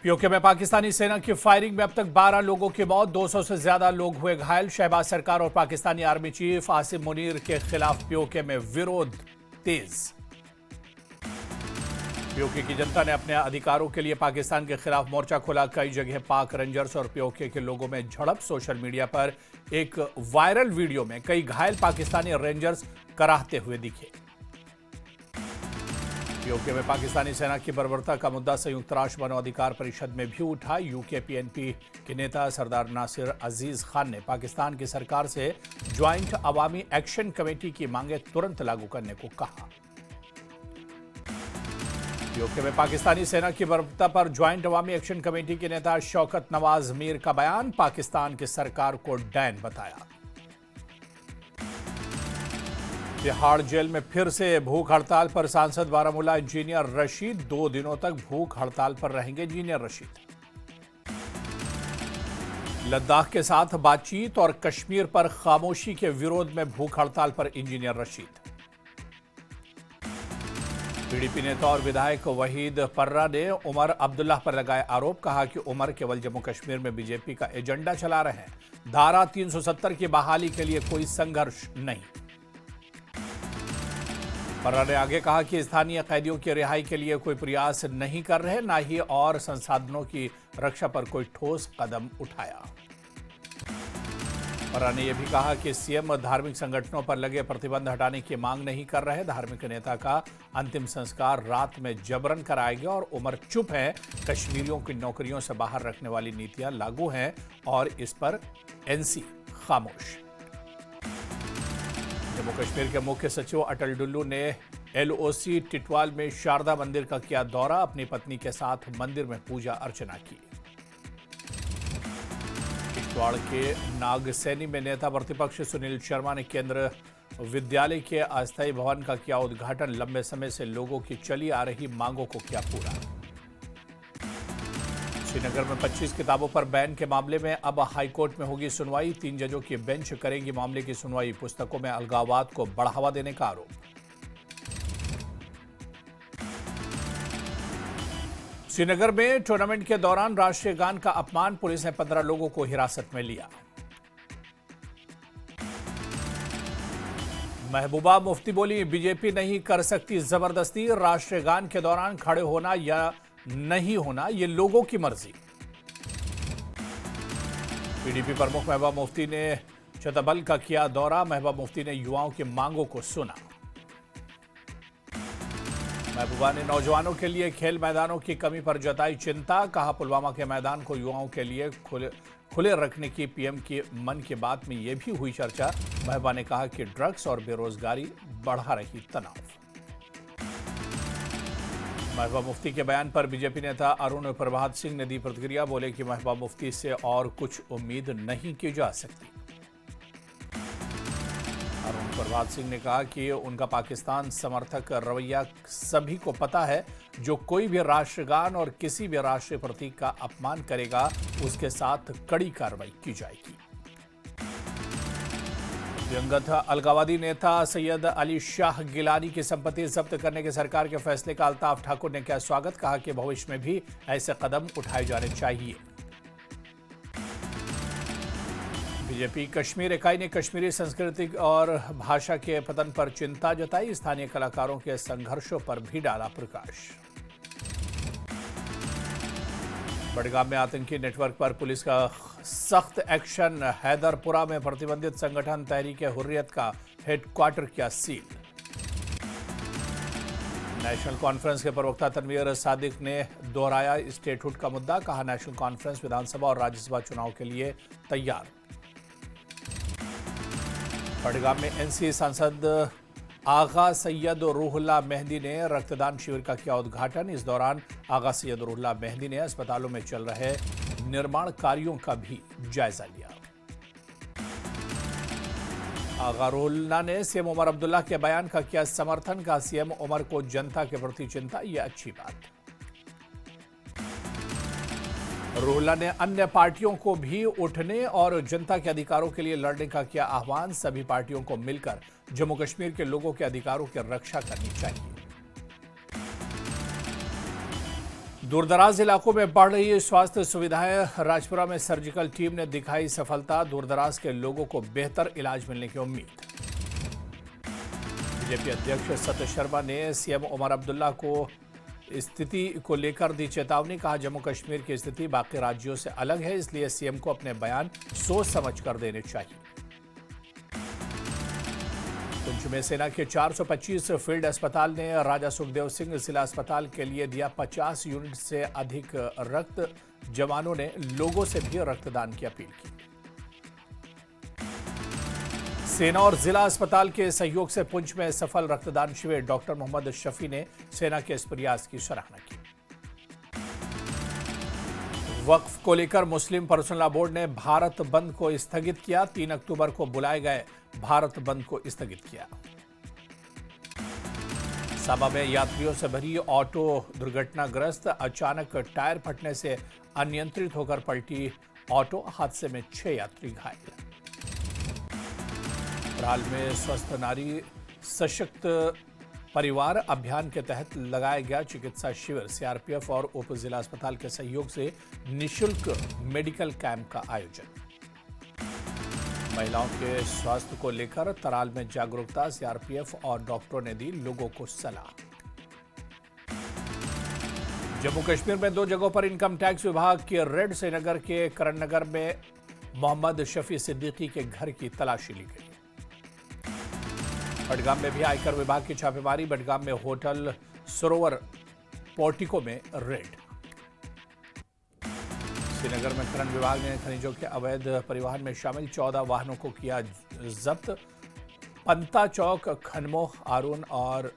PoK में पाकिस्तानी सेना की फायरिंग में अब तक 12 लोगों की मौत, 200 से ज्यादा लोग हुए घायल। शहबाज सरकार और पाकिस्तानी आर्मी चीफ आसिम मुनीर के खिलाफ पीओके में विरोध तेज। पीओके की जनता ने अपने अधिकारों के लिए पाकिस्तान के खिलाफ मोर्चा खोला। कई जगह पाक रेंजर्स और पीओके के लोगों में झड़प। सोशल मीडिया पर एक वायरल वीडियो में कई घायल पाकिस्तानी रेंजर्स कराहते हुए दिखे। पीओके में पाकिस्तानी सेना की बर्बरता का मुद्दा संयुक्त राष्ट्र मानवाधिकार परिषद में भी उठा। यूके पीएनपी के नेता सरदार नासिर अजीज खान ने पाकिस्तान की सरकार से ज्वाइंट अवामी एक्शन कमेटी की मांगे तुरंत लागू करने को कहा। पीओके में पाकिस्तानी सेना की बर्बरता पर ज्वाइंट अवामी एक्शन कमेटी के नेता शौकत नवाज मीर का बयान, पाकिस्तान की सरकार को डैन बताया। तिहाड़ जेल में फिर से भूख हड़ताल पर सांसद बारामूला इंजीनियर रशीद। 2 दिनों तक भूख हड़ताल पर रहेंगे इंजीनियर रशीद। लद्दाख के साथ बातचीत और कश्मीर पर खामोशी के विरोध में भूख हड़ताल पर इंजीनियर रशीद। पीडीपी नेता और विधायक वहीद पर्रा ने उमर अब्दुल्ला पर लगाए आरोप, कहा कि उमर केवल जम्मू कश्मीर में बीजेपी का एजेंडा चला रहे हैं। धारा 370 की बहाली के लिए कोई संघर्ष नहीं। पर्रा ने आगे कहा कि स्थानीय कैदियों की रिहाई के लिए कोई प्रयास नहीं कर रहे, ना ही और संसाधनों की रक्षा पर कोई ठोस कदम उठाया। पर्रा ने यह भी कहा कि सीएम धार्मिक संगठनों पर लगे प्रतिबंध हटाने की मांग नहीं कर रहे। धार्मिक नेता का अंतिम संस्कार रात में जबरन कराया गया और उमर चुप है। कश्मीरियों की नौकरियों से बाहर रखने वाली नीतियां लागू हैं और इस पर एनसी खामोश। जम्मू कश्मीर के मुख्य सचिव अटल डुल्लू ने एलओसी टिटवाल में शारदा मंदिर का किया दौरा। अपनी पत्नी के साथ मंदिर में पूजा अर्चना की। टिटवाल के नागसैनी में नेता प्रतिपक्ष सुनील शर्मा ने केंद्र विद्यालय के अस्थायी भवन का किया उद्घाटन। लंबे समय से लोगों की चली आ रही मांगों को किया पूरा। श्रीनगर में 25 किताबों पर बैन के मामले में अब हाईकोर्ट में होगी सुनवाई। 3 जजों की बेंच करेगी मामले की सुनवाई। पुस्तकों में अलगाववाद को बढ़ावा देने का आरोप। श्रीनगर में टूर्नामेंट के दौरान राष्ट्रीय गान का अपमान, पुलिस ने 15 लोगों को हिरासत में लिया। महबूबा मुफ्ती बोली, बीजेपी नहीं कर सकती जबरदस्ती। राष्ट्रीय गान के दौरान खड़े होना या नहीं होना ये लोगों की मर्जी। पीडीपी प्रमुख महबूबा मुफ्ती ने चतबल का किया दौरा। महबूबा मुफ्ती ने युवाओं की मांगों को सुना। महबूबा ने नौजवानों के लिए खेल मैदानों की कमी पर जताई चिंता, कहा पुलवामा के मैदान को युवाओं के लिए खुले रखने की पीएम की मन की बात में यह भी हुई चर्चा। महबूबा ने कहा कि ड्रग्स और बेरोजगारी बढ़ा रही तनाव। महबूबा मुफ्ती के बयान पर बीजेपी नेता अरुण प्रभात सिंह ने दी प्रतिक्रिया। बोले कि महबूबा मुफ्ती से और कुछ उम्मीद नहीं की जा सकती। अरुण प्रभात सिंह ने कहा कि उनका पाकिस्तान समर्थक रवैया सभी को पता है। जो कोई भी राष्ट्रगान और किसी भी राष्ट्रीय प्रतीक का अपमान करेगा उसके साथ कड़ी कार्रवाई की जाएगी। दिवंगत अलगाववादी नेता सैयद अली शाह गिलानी की संपत्ति जब्त करने के सरकार के फैसले का अल्ताफ ठाकुर ने किया स्वागत, कहा कि भविष्य में भी ऐसे कदम उठाए जाने चाहिए। बीजेपी कश्मीर इकाई ने कश्मीरी संस्कृति और भाषा के पतन पर चिंता जताई। स्थानीय कलाकारों के संघर्षों पर भी डाला प्रकाश। बड़गाम में आतंकी नेटवर्क पर पुलिस का सख्त एक्शन। हैदरपुरा में प्रतिबंधित संगठन तहरीक हुर्रियत का हेडक्वार्टर किया सील। नेशनल कॉन्फ्रेंस के प्रवक्ता तनवीर सादिक ने दोहराया स्टेटहुड का मुद्दा, कहा नेशनल कॉन्फ्रेंस विधानसभा और राज्यसभा चुनाव के लिए तैयार। बड़गाम में एनसी सांसद आगा सैयद रूहुल्लाह मेहंदी ने रक्तदान शिविर का किया उद्घाटन। इस दौरान आगा सैयद रूहुल्लाह मेहंदी ने अस्पतालों में चल रहे निर्माण कार्यों का भी जायजा लिया। आगा रूहुल्लाह ने सीएम उमर अब्दुल्ला के बयान का किया समर्थन, का सीएम उमर को जनता के प्रति चिंता, यह अच्छी बात। रूहुल्लाह ने अन्य पार्टियों को भी उठने और जनता के अधिकारों के लिए लड़ने का किया आह्वान। सभी पार्टियों को मिलकर जम्मू कश्मीर के लोगों के अधिकारों की रक्षा करनी चाहिए। दूरदराज इलाकों में बढ़ रही स्वास्थ्य सुविधाएं। राजपुरा में सर्जिकल टीम ने दिखाई सफलता। दूरदराज के लोगों को बेहतर इलाज मिलने की उम्मीद। बीजेपी अध्यक्ष सतीश शर्मा ने सीएम उमर अब्दुल्ला को स्थिति को लेकर दी चेतावनी। कहा, जम्मू कश्मीर की स्थिति बाकी राज्यों से अलग है, इसलिए सीएम को अपने बयान सोच समझ कर देने चाहिए। पुंछ में सेना के 425 फील्ड अस्पताल ने राजा सुखदेव सिंह जिला अस्पताल के लिए दिया 50 यूनिट से अधिक रक्त। जवानों ने लोगों से भी रक्तदान की अपील की। सेना और जिला अस्पताल के सहयोग से पुंछ में सफल रक्तदान शिविर। डॉक्टर मोहम्मद शफी ने सेना के इस प्रयास की सराहना की। वक्फ को लेकर मुस्लिम पर्सनल लॉ बोर्ड ने भारत बंद को स्थगित किया। 3 अक्टूबर को बुलाए गए भारत बंद को स्थगित किया। साबा में यात्रियों से भरी ऑटो दुर्घटनाग्रस्त। अचानक टायर फटने से अनियंत्रित होकर पलटी ऑटो। हादसे में 6 यात्री घायल। हाल में स्वस्थ नारी सशक्त परिवार अभियान के तहत लगाया गया चिकित्सा शिविर। सीआरपीएफ और उप जिला अस्पताल के सहयोग से निशुल्क मेडिकल कैंप का आयोजन। महिलाओं के स्वास्थ्य को लेकर तराल में जागरूकता। सीआरपीएफ और डॉक्टरों ने दी लोगों को सलाह। जम्मू कश्मीर में 2 जगहों पर इनकम टैक्स विभाग की रेड। श्रीनगर के करण नगर में मोहम्मद शफी सिद्दीकी के घर की तलाशी ली गई। बडगाम में भी आयकर विभाग की छापेमारी। बडगाम में होटल सरोवर पोर्टिको में रेड। श्रीनगर में खनन विभाग ने खनिजों के अवैध परिवहन में शामिल 14 वाहनों को किया जब्त। पंता चौक, खनमोह, आरून और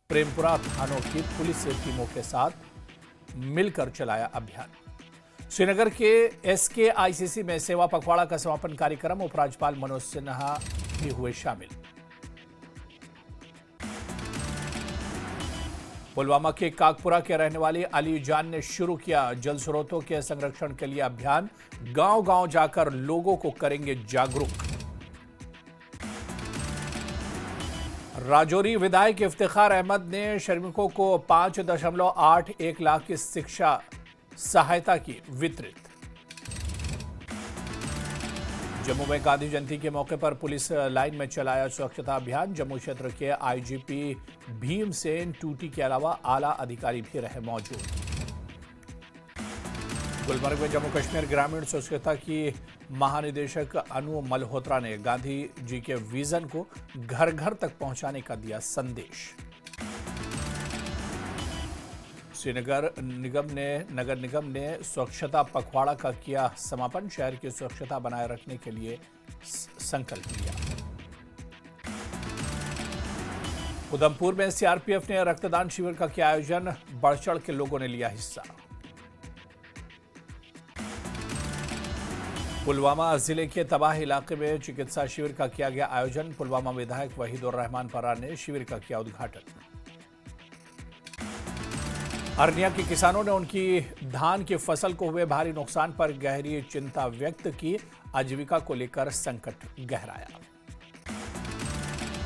प्रेमपुरा थानों की पुलिस टीमों के साथ मिलकर चलाया अभियान। श्रीनगर के SKICC में सेवा पखवाड़ा का समापन कार्यक्रम। उपराज्यपाल मनोज सिन्हा भी हुए शामिल। पुलवामा के काकपुरा के रहने वाली अली जान ने शुरू किया जल स्रोतों के संरक्षण के लिए अभियान। गांव-गांव जाकर लोगों को करेंगे जागरूक। राजौरी विधायक इफ्तिखार अहमद ने श्रमिकों को 5.81 लाख की शिक्षा सहायता की वितरित। जम्मू में गांधी जयंती के मौके पर पुलिस लाइन में चलाया स्वच्छता अभियान। जम्मू क्षेत्र के आईजीपी भीमसेन टूटी के अलावा आला अधिकारी भी रहे मौजूद। गुलमर्ग में जम्मू कश्मीर ग्रामीण स्वच्छता की महानिदेशक अनु मल्होत्रा ने गांधी जी के विजन को घर घर तक पहुंचाने का दिया संदेश। श्रीनगर नगर निगम ने स्वच्छता पखवाड़ा का किया समापन। शहर की स्वच्छता बनाए रखने के लिए संकल्प लिया। उधमपुर में सीआरपीएफ ने रक्तदान शिविर का किया आयोजन। बढ़ चढ़ के लोगों ने लिया हिस्सा। पुलवामा जिले के तबाह इलाके में चिकित्सा शिविर का किया गया आयोजन। पुलवामा विधायक वहीदुर रहमान परार ने शिविर का किया उद्घाटन। अरनिया के किसानों ने उनकी धान की फसल को हुए भारी नुकसान पर गहरी चिंता व्यक्त की। आजीविका को लेकर संकट गहराया।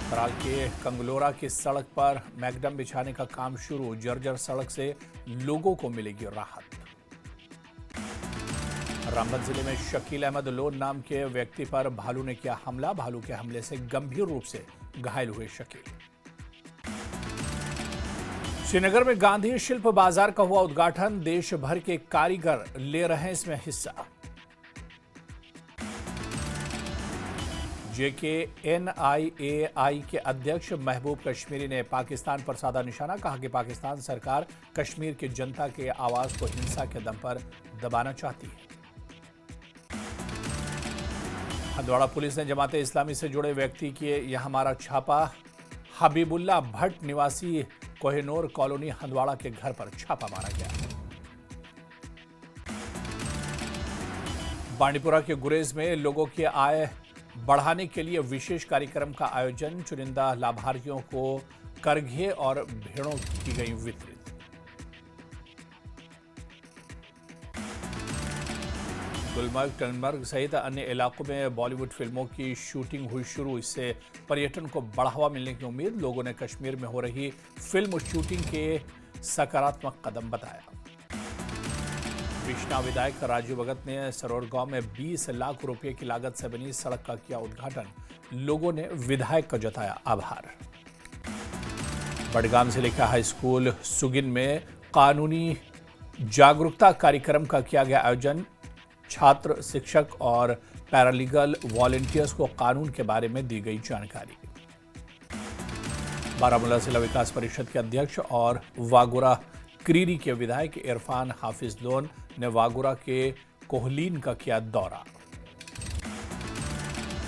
कराल के कंगलोरा की सड़क पर मैकडम बिछाने का काम शुरू। जर्जर सड़क से लोगों को मिलेगी राहत। रामबन जिले में शकील अहमद लोन नाम के व्यक्ति पर भालू ने किया हमला। भालू के हमले से गंभीर रूप से घायल हुए शकील। श्रीनगर में गांधी शिल्प बाजार का हुआ उद्घाटन। देश भर के कारीगर ले रहे हैं इसमें हिस्सा। JKNIAI के अध्यक्ष महबूब कश्मीरी ने पाकिस्तान पर साधा निशाना। कहा कि पाकिस्तान सरकार कश्मीर की जनता के आवाज को हिंसा के दम पर दबाना चाहती है। हंदवाड़ा पुलिस ने जमाते इस्लामी से जुड़े व्यक्ति के यहां मारा छापा। हबीबुल्ला भट्ट निवासी कोहिनूर कॉलोनी हंदवाड़ा के घर पर छापा मारा गया। बांडीपुरा के गुरेज में लोगों की आय बढ़ाने के लिए विशेष कार्यक्रम का आयोजन। चुनिंदा लाभार्थियों को करघे और भेड़ों की गई वितरित। गुलमर्ग, टनमर्ग सहित अन्य इलाकों में बॉलीवुड फिल्मों की शूटिंग हुई शुरू। इससे पर्यटन को बढ़ावा मिलने की उम्मीद। लोगों ने कश्मीर में हो रही फिल्म शूटिंग के सकारात्मक कदम बताया। बिश्ना विधायक राजू भगत ने सरोवर गांव में 20 लाख रुपए की लागत से बनी सड़क का किया उद्घाटन। लोगों ने विधायक का जताया आभार। बड़गाम जिले के हाई स्कूल सुगिन में कानूनी जागरूकता कार्यक्रम का किया गया आयोजन। छात्र, शिक्षक और पैरालीगल वॉलंटियर्स को कानून के बारे में दी गई जानकारी। बारामूला जिला विकास परिषद के अध्यक्ष और वागुरा क्रीरी के विधायक इरफान हाफिज लोन ने वागुरा के कोहलीन का किया दौरा।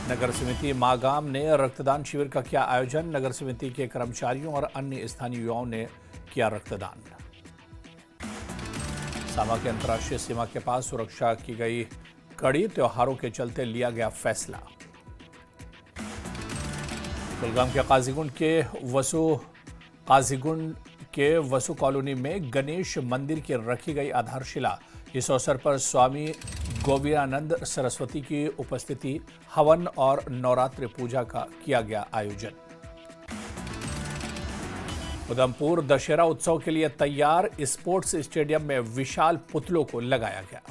नगर समिति मागाम ने रक्तदान शिविर का किया आयोजन। नगर समिति के कर्मचारियों और अन्य स्थानीय युवाओं ने किया रक्तदान। सामा के अंतर्राष्ट्रीय सीमा के पास सुरक्षा की गई कड़ी, त्योहारों के चलते लिया गया फैसला। कुलगाम के काजीगुंड के वसु कॉलोनी में गणेश मंदिर की रखी गई आधारशिला। इस अवसर पर स्वामी गोविंदानंद सरस्वती की उपस्थिति, हवन और नवरात्रि पूजा का किया गया आयोजन। उधमपुर दशहरा उत्सव के लिए तैयार। स्पोर्ट्स स्टेडियम में विशाल पुतलों को लगाया गया।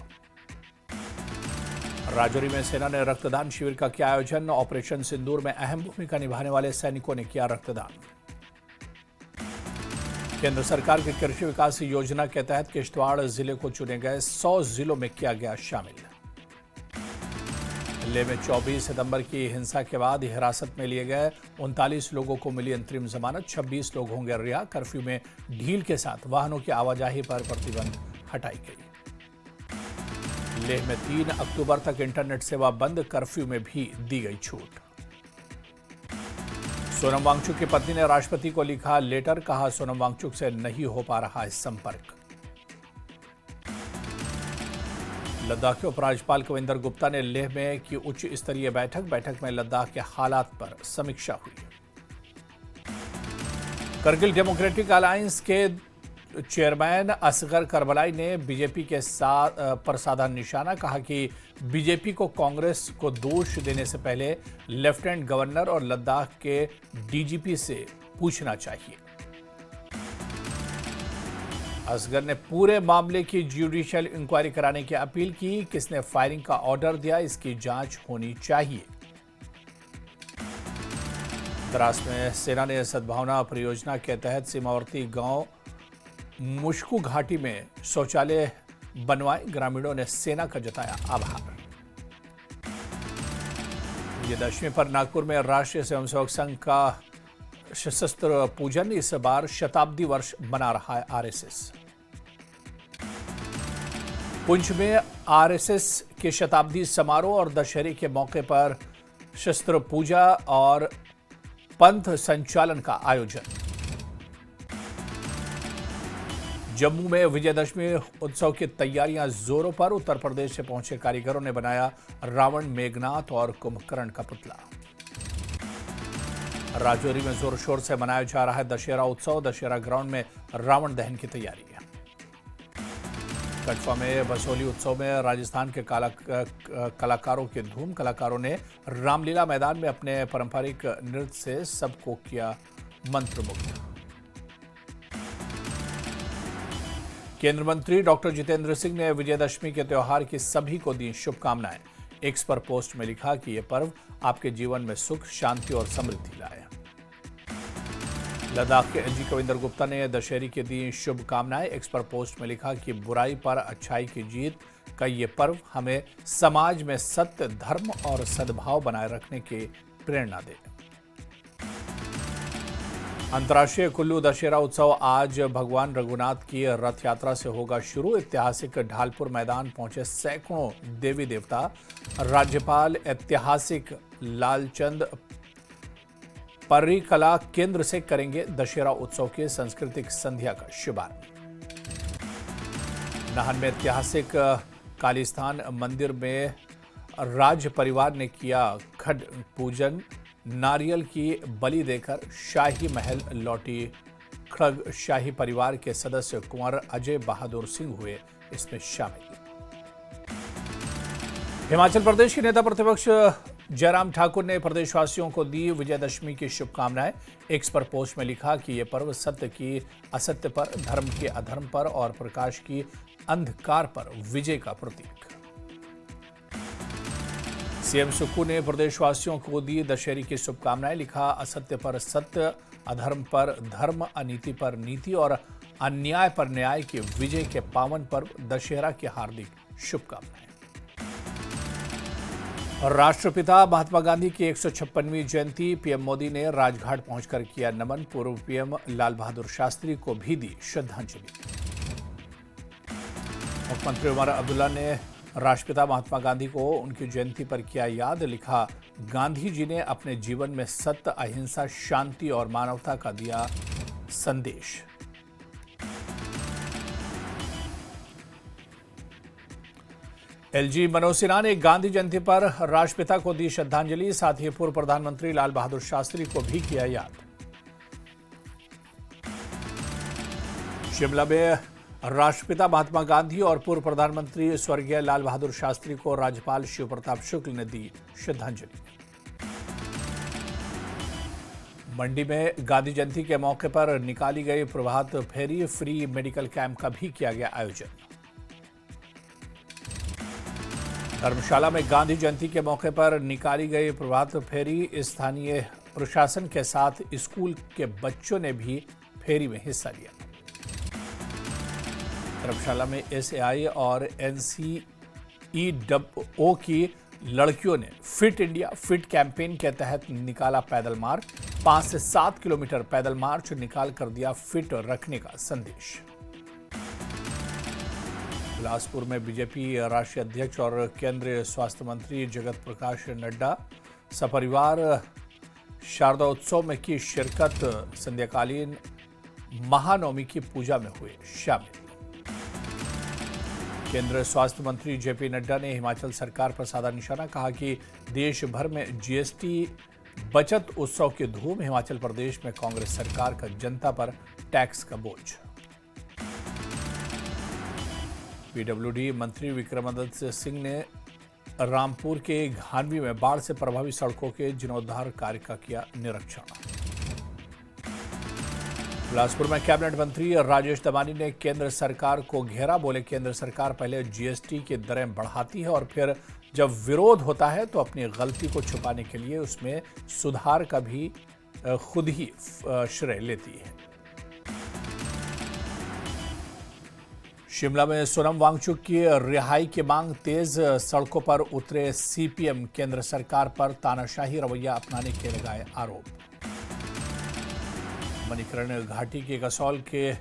राजौरी में सेना ने रक्तदान शिविर का किया आयोजन। ऑपरेशन सिंदूर में अहम भूमिका निभाने वाले सैनिकों ने किया रक्तदान। केंद्र सरकार की कृषि विकास योजना के तहत किश्तवाड़ जिले को चुने गए 100 जिलों में किया गया शामिल। लेह में 24 सितंबर की हिंसा के बाद हिरासत में लिए गए 39 लोगों को मिली अंतरिम जमानत। 26 लोग होंगे रिहा। कर्फ्यू में ढील के साथ वाहनों की आवाजाही पर प्रतिबंध हटाई गई। लेह में 3 अक्टूबर तक इंटरनेट सेवा बंद। कर्फ्यू में भी दी गई छूट। सोनम वांगचुक की पत्नी ने राष्ट्रपति को लिखा लेटर। कहा सोनम वांगचुक से नहीं हो पा रहा है संपर्क। लद्दाख के उपराज्यपाल कविंदर गुप्ता ने लेह में की उच्च स्तरीय बैठक में लद्दाख के हालात पर समीक्षा हुई। करगिल डेमोक्रेटिक अलायंस के चेयरमैन असगर करबलाई ने बीजेपी के साथ पर साधा निशाना। कहा कि बीजेपी को कांग्रेस को दोष देने से पहले लेफ्टिनेंट गवर्नर और लद्दाख के डीजीपी से पूछना चाहिए। असगर ने पूरे मामले की जुडिशियल इंक्वायरी कराने की अपील की। किसने फायरिंग का ऑर्डर दिया, इसकी जांच होनी चाहिए। द्रास में सेना ने सद्भावना परियोजना के तहत सीमावर्ती गांव मुश्कू घाटी में शौचालय बनवाए। ग्रामीणों ने सेना का जताया आभार। विजयदशमी पर नागपुर में राष्ट्रीय स्वयंसेवक संघ का सशस्त्र पूजन। इस बार शताब्दी वर्ष मना रहा है आरएसएस। पुंछ में आरएसएस के शताब्दी समारोह और दशहरे के मौके पर शस्त्र पूजा और पंथ संचालन का आयोजन। जम्मू में विजयदशमी उत्सव की तैयारियां जोरों पर। उत्तर प्रदेश से पहुंचे कारीगरों ने बनाया रावण, मेघनाथ और कुंभकर्ण का पुतला। राजौरी में जोर शोर से मनाया जा रहा है दशहरा उत्सव। दशहरा ग्राउंड में रावण दहन की तैयारी है। कठुआ में बसोली उत्सव में राजस्थान के कलाकारों की धूम। कलाकारों ने रामलीला मैदान में अपने पारंपरिक नृत्य से सबको किया मंत्रमुग्ध। केंद्रीय मंत्री डॉक्टर जितेंद्र सिंह ने विजयदशमी के त्योहार की सभी को दी शुभकामनाएं। एक्स पर पोस्ट में लिखा कि यह पर्व आपके जीवन में सुख, शांति और समृद्धि लाए। लद्दाख के एलजी कविंदर गुप्ता ने दशहरे की दी शुभकामनाएं। एक्स पर पोस्ट में लिखा कि बुराई पर अच्छाई की जीत का ये पर्व हमें समाज में सत्य, धर्म और सद्भाव बनाए रखने की प्रेरणा दे। अंतर्राष्ट्रीय कुल्लू दशहरा उत्सव आज भगवान रघुनाथ की रथ यात्रा से होगा शुरू। ऐतिहासिक ढालपुर मैदान पहुंचे सैकड़ों देवी देवता। राज्यपाल ऐतिहासिक लालचंद पर्रिकला केंद्र से करेंगे दशहरा उत्सव की सांस्कृतिक संध्या का शुभारंभ। नाहन में ऐतिहासिक कालीस्थान मंदिर में राज परिवार ने किया खड पूजन। नारियल की बलि देकर शाही महल लौटी खड़ग। शाही परिवार के सदस्य कुंवर अजय बहादुर सिंह हुए इसमें शामिल। हिमाचल प्रदेश के नेता प्रतिपक्ष जयराम ठाकुर ने प्रदेशवासियों को दी विजयदशमी की शुभकामनाएं। एक्स पर पोस्ट में लिखा कि यह पर्व सत्य की असत्य पर, धर्म के अधर्म पर और प्रकाश की अंधकार पर विजय का प्रतीक। सीएम सुक्खू ने प्रदेशवासियों को दी दशहरे की शुभकामनाएं। लिखा, असत्य पर सत्य, अधर्म पर धर्म, अनीति पर नीति और अन्याय पर न्याय की विजय के पावन पर्व दशहरा की हार्दिक शुभकामनाएं। राष्ट्रपिता महात्मा गांधी की 156वीं जयंती। पीएम मोदी ने राजघाट पहुंचकर किया नमन। पूर्व पीएम लाल बहादुर शास्त्री को भी दी श्रद्धांजलि। मुख्यमंत्री उमर अब्दुल्ला ने राष्ट्रपिता महात्मा गांधी को उनकी जयंती पर किया याद। लिखा, गांधी जी ने अपने जीवन में सत्य, अहिंसा, शांति और मानवता का दिया संदेश। एलजी मनोज सिन्हा ने गांधी जयंती पर राष्ट्रपिता को दी श्रद्धांजलि। साथ ही पूर्व प्रधानमंत्री लाल बहादुर शास्त्री को भी किया याद। शिमला में राष्ट्रपिता महात्मा गांधी और पूर्व प्रधानमंत्री स्वर्गीय लाल बहादुर शास्त्री को राज्यपाल शिव प्रताप शुक्ल ने दी श्रद्धांजलि। मंडी में गांधी जयंती के मौके पर निकाली गई प्रभात फेरी। फ्री मेडिकल कैंप का भी किया गया आयोजन। धर्मशाला में गांधी जयंती के मौके पर निकाली गई प्रभात फेरी। स्थानीय प्रशासन के साथ स्कूल के बच्चों ने भी फेरी में हिस्सा लिया। धर्मशाला में एसएआई और एनसीईओ की लड़कियों ने फिट इंडिया फिट कैंपेन के तहत निकाला पैदल मार्च। 5 से 7 किलोमीटर पैदल मार्च निकाल कर दिया फिट रखने का संदेश। बिलासपुर में बीजेपी राष्ट्रीय अध्यक्ष और केंद्रीय स्वास्थ्य मंत्री जगत प्रकाश नड्डा सपरिवार शारदा उत्सव में की शिरकत। संध्याकालीन महानवमी की पूजा में हुए शामिल। केंद्रीय स्वास्थ्य मंत्री जेपी नड्डा ने हिमाचल सरकार पर साधा निशाना। कहा कि देश भर में जीएसटी बचत उत्सव की धूम। हिमाचल प्रदेश में कांग्रेस सरकार का जनता पर टैक्स का बोझ। पीडब्ल्यूडी मंत्री विक्रमादित्य सिंह ने रामपुर के घानवी में बाढ़ से प्रभावित सड़कों के जीर्णोद्धार कार्य का किया निरीक्षण। बिलासपुर में कैबिनेट मंत्री राजेश दमानी ने केंद्र सरकार को घेरा। बोले, केंद्र सरकार पहले जीएसटी की दरें बढ़ाती है और फिर जब विरोध होता है तो अपनी गलती को छुपाने के लिए उसमें सुधार का भी खुद ही श्रेय लेती है। शिमला में सोनम वांगचुक की रिहाई की मांग तेज। सड़कों पर उतरे सीपीएम। केंद्र सरकार पर तानाशाही रवैया अपनाने के लगाए आरोप। मणिकर्ण घाटी के कसौल के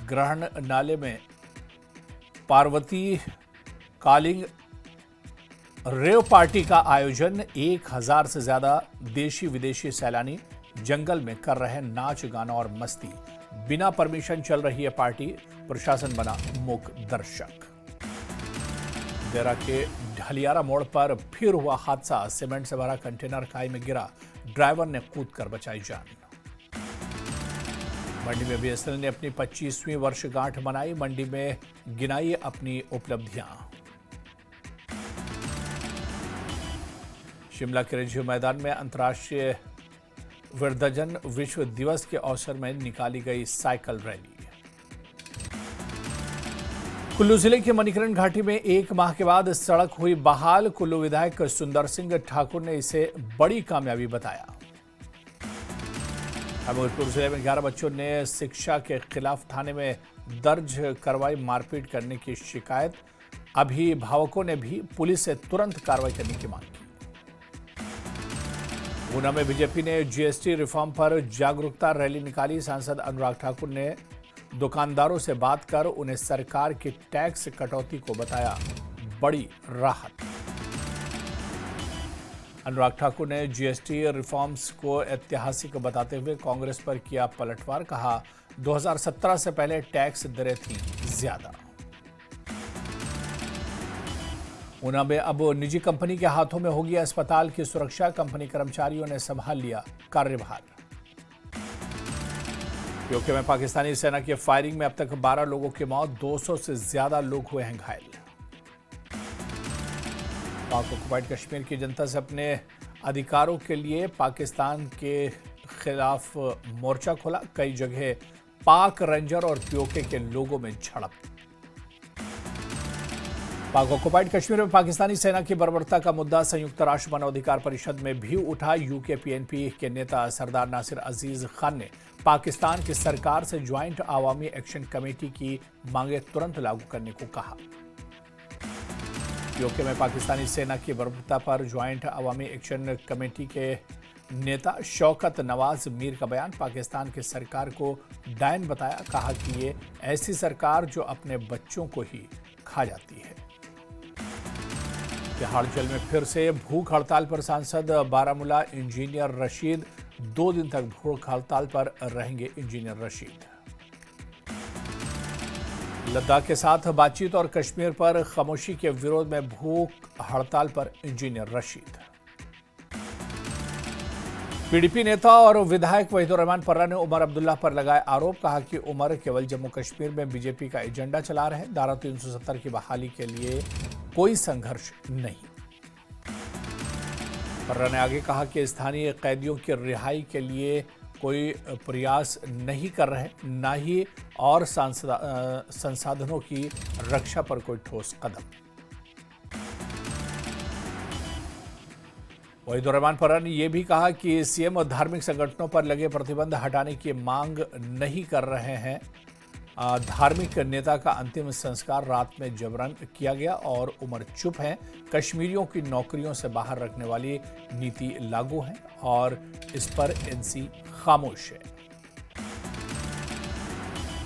ग्रहण नाले में पार्वती कालिंग रेव पार्टी का आयोजन। 1000 से ज्यादा देशी विदेशी सैलानी जंगल में कर रहे नाच, गाना और मस्ती। बिना परमिशन चल रही है पार्टी। प्रशासन बना मूक दर्शक। देरा के ढलियारा मोड़ पर फिर हुआ हादसा। सीमेंट से भरा कंटेनर खाई में गिरा। ड्राइवर ने कूदकर बचाई जान। मंडी में बीएसएनएल ने अपनी 25वीं वर्षगांठ मनाई। मंडी में गिनाई अपनी उपलब्धियां। शिमला के रिज मैदान में अंतर्राष्ट्रीय वृद्धजन विश्व दिवस के अवसर में निकाली गई साइकिल रैली। कुल्लू जिले के मणिकर्ण घाटी में 1 माह के बाद सड़क हुई बहाल। कुल्लू विधायक सुंदर सिंह ठाकुर ने इसे बड़ी कामयाबी बताया। हमीरपुर जिले में 11 बच्चों ने शिक्षा के खिलाफ थाने में दर्ज करवाई मारपीट करने की शिकायत। अभिभावकों ने भी पुलिस से तुरंत कार्रवाई करने की मांग की। ऊना में बीजेपी ने जीएसटी रिफॉर्म पर जागरूकता रैली निकाली। सांसद अनुराग ठाकुर ने दुकानदारों से बात कर उन्हें सरकार की टैक्स कटौती को बताया बड़ी राहत। अनुराग ठाकुर ने जीएसटी रिफॉर्म्स को ऐतिहासिक बताते हुए कांग्रेस पर किया पलटवार। कहा, 2017 से पहले टैक्स दरें थीं ज्यादा। ऊना में अब निजी कंपनी के हाथों में होगी अस्पताल की सुरक्षा। कंपनी कर्मचारियों ने संभाल लिया कार्यभार। यूके में पाकिस्तानी सेना की फायरिंग में अब तक 12 लोगों की मौत। 200 से ज्यादा लोग हुए हैं घायल। पाक ऑक्युपाइड कश्मीर की जनता से अपने अधिकारों के लिए पाकिस्तान के खिलाफ मोर्चा खोला। कई जगह पाक रेंजर और पीओके के लोगों में झड़प। पाक ऑक्युपाइड कश्मीर में पाकिस्तानी सेना की बर्बरता का मुद्दा संयुक्त राष्ट्र मानवाधिकार परिषद में भी उठा। यूके पीएनपी के नेता सरदार नासिर अजीज खान ने पाकिस्तान की सरकार से ज्वाइंट अवामी एक्शन कमेटी की मांगे तुरंत लागू करने को कहा। यूके में पाकिस्तानी सेना की बर्बरता पर ज्वाइंट अवामी एक्शन कमेटी के नेता शौकत नवाज मीर का बयान। पाकिस्तान की सरकार को डायन बताया। कहा कि ये ऐसी सरकार जो अपने बच्चों को ही खा जाती है। तिहाड़ जेल में फिर से भूख हड़ताल पर सांसद बारामूला इंजीनियर रशीद। 2 दिन तक भूख हड़ताल पर रहेंगे इंजीनियर रशीद। लद्दाख के साथ बातचीत और कश्मीर पर खामोशी के विरोध में भूख हड़ताल पर इंजीनियर रशीद। पीडीपी नेता और विधायक वहीदुर रहमान पर्रा ने उमर अब्दुल्ला पर लगाए आरोप। कहा कि उमर केवल जम्मू कश्मीर में बीजेपी का एजेंडा चला रहे हैं। धारा 370 की बहाली के लिए कोई संघर्ष नहीं। पर्रा ने आगे कहा कि स्थानीय कैदियों की रिहाई के लिए कोई प्रयास नहीं कर रहे, न ही और संसाधनों की रक्षा पर कोई ठोस कदम। वहीदुर रहमान पर्रा ने यह भी कहा कि सीएम धार्मिक संगठनों पर लगे प्रतिबंध हटाने की मांग नहीं कर रहे हैं। धार्मिक नेता का अंतिम संस्कार रात में जबरन किया गया और उमर चुप हैं। कश्मीरियों की नौकरियों से बाहर रखने वाली नीति लागू है और इस पर एनसी खामोश है।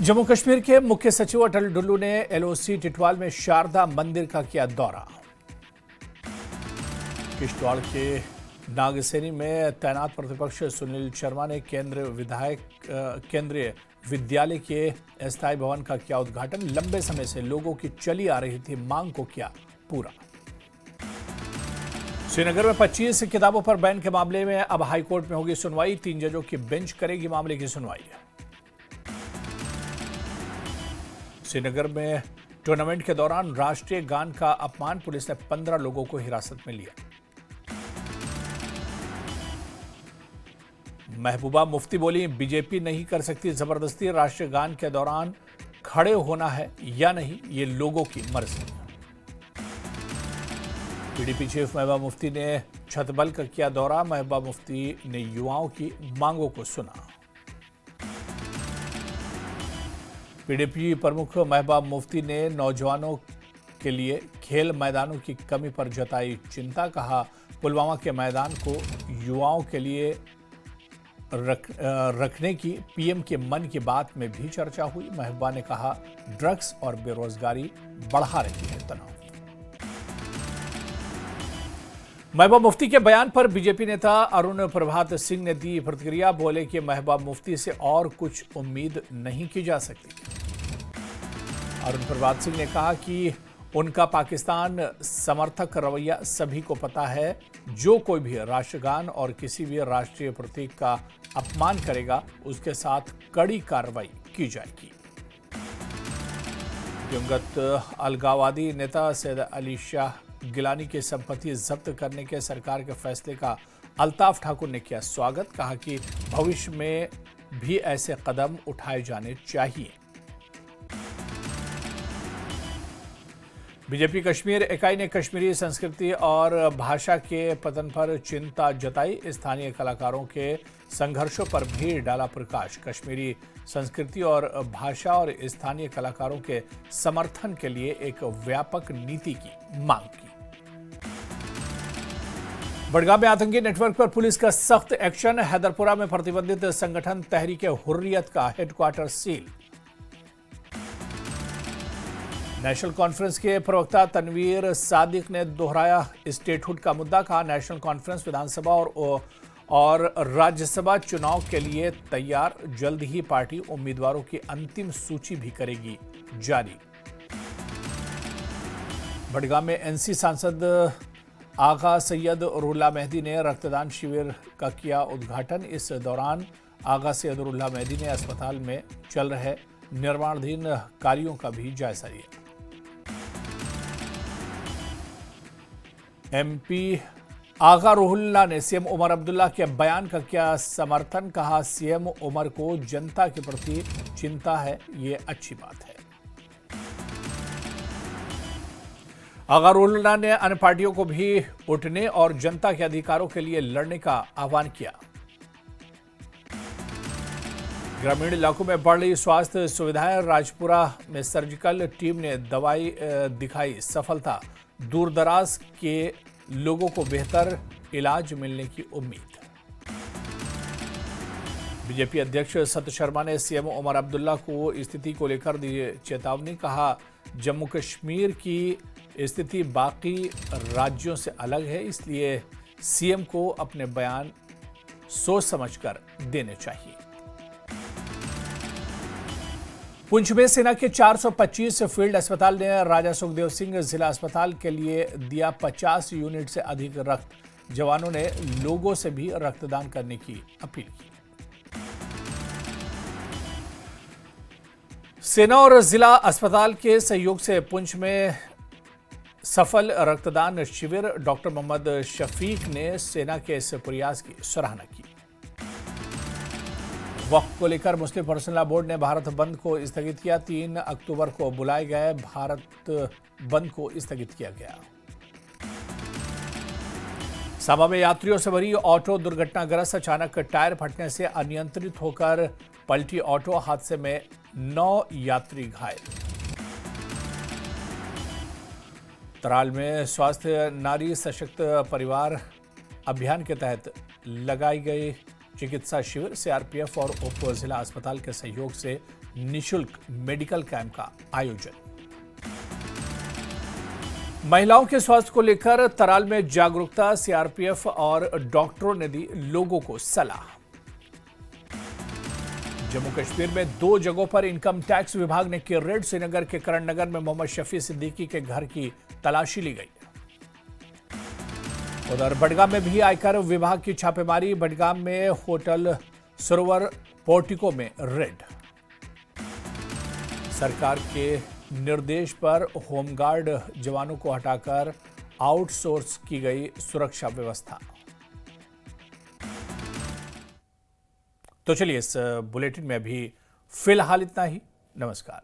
जम्मू कश्मीर के मुख्य सचिव अटल डुल्लू ने एलओसी टिटवाल में शारदा मंदिर का किया दौरा। किश्तवाड़ के नागसेनी में तैनात प्रतिपक्ष सुनील शर्मा ने केंद्रीय विद्यालय के अस्थायी भवन का किया उद्घाटन। लंबे समय से लोगों की चली आ रही थी मांग को किया पूरा। श्रीनगर में 25 किताबों पर बैन के मामले में अब हाईकोर्ट में होगी सुनवाई। 3 जजों की बेंच करेगी मामले की सुनवाई। श्रीनगर में टूर्नामेंट के दौरान राष्ट्रीय गान का अपमान। पुलिस ने 15 लोगों को हिरासत में लिया। महबूबा मुफ्ती बोली, बीजेपी नहीं कर सकती जबरदस्ती। राष्ट्रीय गान के दौरान खड़े होना है या नहीं, ये लोगों की मर्जी। पीडीपी चीफ महबूबा मुफ्ती ने छतबल का किया दौरा। महबूबा मुफ्ती ने युवाओं की मांगों को सुना। पीडीपी प्रमुख महबूबा मुफ्ती ने नौजवानों के लिए खेल मैदानों की कमी पर जताई चिंता। कहा, पुलवामा के मैदान को युवाओं के लिए रखने की पीएम के मन की बात में भी चर्चा हुई। महबूबा ने कहा, ड्रग्स और बेरोजगारी बढ़ा रही है तनाव। महबूबा मुफ्ती के बयान पर बीजेपी नेता अरुण प्रभात सिंह ने दी प्रतिक्रिया। बोले कि महबूबा मुफ्ती से और कुछ उम्मीद नहीं की जा सकती। अरुण प्रभात सिंह ने कहा कि उनका पाकिस्तान समर्थक रवैया सभी को पता है। जो कोई भी राष्ट्रगान और किसी भी राष्ट्रीय प्रतीक का अपमान करेगा उसके साथ कड़ी कार्रवाई की जाएगी। दिवंगत अलगाववादी नेता सैयद अली शाह गिलानी की संपत्ति जब्त करने के सरकार के फैसले का अल्ताफ ठाकुर ने किया स्वागत। कहा कि भविष्य में भी ऐसे कदम उठाए जाने चाहिए। बीजेपी कश्मीर इकाई ने कश्मीरी संस्कृति और भाषा के पतन पर चिंता जताई। स्थानीय कलाकारों के संघर्षों पर भी डाला प्रकाश। कश्मीरी संस्कृति और भाषा और स्थानीय कलाकारों के समर्थन के लिए एक व्यापक नीति की मांग की। बड़गाम में आतंकी नेटवर्क पर पुलिस का सख्त एक्शन। हैदरपुरा में प्रतिबंधित संगठन तहरीक हुर्रियत का हेडक्वार्टर सील। नेशनल कॉन्फ्रेंस के प्रवक्ता तनवीर सादिक ने दोहराया स्टेटहुड का मुद्दा। कहा, नेशनल कॉन्फ्रेंस विधानसभा और राज्यसभा चुनाव के लिए तैयार। जल्द ही पार्टी उम्मीदवारों की अंतिम सूची भी करेगी जारी। बड़गाम में एनसी सांसद आगा सैयद रुल्ला मेहदी ने रक्तदान शिविर का किया उद्घाटन। इस दौरान आगा सैयद रुल्ला मेहदी ने अस्पताल में चल रहे निर्माणाधीन कार्यों का भी जायजा लिया। एमपी आगा रुहुल्ला ने सीएम उमर अब्दुल्ला के बयान का किया समर्थन। कहा, सीएम उमर को जनता के प्रति चिंता है, ये अच्छी बात है। आगा रुहुल्ला ने अन्य पार्टियों को भी उठने और जनता के अधिकारों के लिए लड़ने का आह्वान किया। ग्रामीण इलाकों में बढ़ रही स्वास्थ्य सुविधाएं। राजपुरा में सर्जिकल टीम ने दवाई दिखाई सफलता। दूरदराज के लोगों को बेहतर इलाज मिलने की उम्मीद। बीजेपी अध्यक्ष सत्य शर्मा ने सीएम उमर अब्दुल्ला को स्थिति को लेकर दी चेतावनी। कहा, जम्मू कश्मीर की स्थिति बाकी राज्यों से अलग है, इसलिए सीएम को अपने बयान सोच समझकर देने चाहिए। पुंछ में सेना के 425 फील्ड अस्पताल ने राजा सुखदेव सिंह जिला अस्पताल के लिए दिया 50 यूनिट से अधिक रक्त। जवानों ने लोगों से भी रक्तदान करने की अपील की। सेना और जिला अस्पताल के सहयोग से पुंछ में सफल रक्तदान शिविर। डॉक्टर मोहम्मद शफीक ने सेना के इस प्रयास की सराहना की। वक्फ को लेकर मुस्लिम पर्सनल लॉ बोर्ड ने भारत बंद को स्थगित किया। 3 अक्टूबर को बुलाए गए भारत बंद को स्थगित किया गया। सामा में यात्रियों से भरी ऑटो दुर्घटनाग्रस्त। अचानक टायर फटने से अनियंत्रित होकर पलटी ऑटो। हादसे में 9 यात्री घायल। तराल में स्वास्थ्य नारी सशक्त परिवार अभियान के तहत लगाई गई चिकित्सा शिविर। सीआरपीएफ और उप जिला अस्पताल के सहयोग से निशुल्क मेडिकल कैंप का आयोजन। महिलाओं के स्वास्थ्य को लेकर तराल में जागरूकता। सीआरपीएफ और डॉक्टरों ने दी लोगों को सलाह। जम्मू कश्मीर में 2 जगहों पर इनकम टैक्स विभाग ने की रेड। श्रीनगर के करण नगर में मोहम्मद शफी सिद्दीकी के घर की तलाशी ली गई। उधर बडगाम में भी आयकर विभाग की छापेमारी। बडगाम में होटल सरोवर पोर्टिको में रेड। सरकार के निर्देश पर होमगार्ड जवानों को हटाकर आउटसोर्स की गई सुरक्षा व्यवस्था। तो चलिए, इस बुलेटिन में अभी फिलहाल इतना ही। नमस्कार।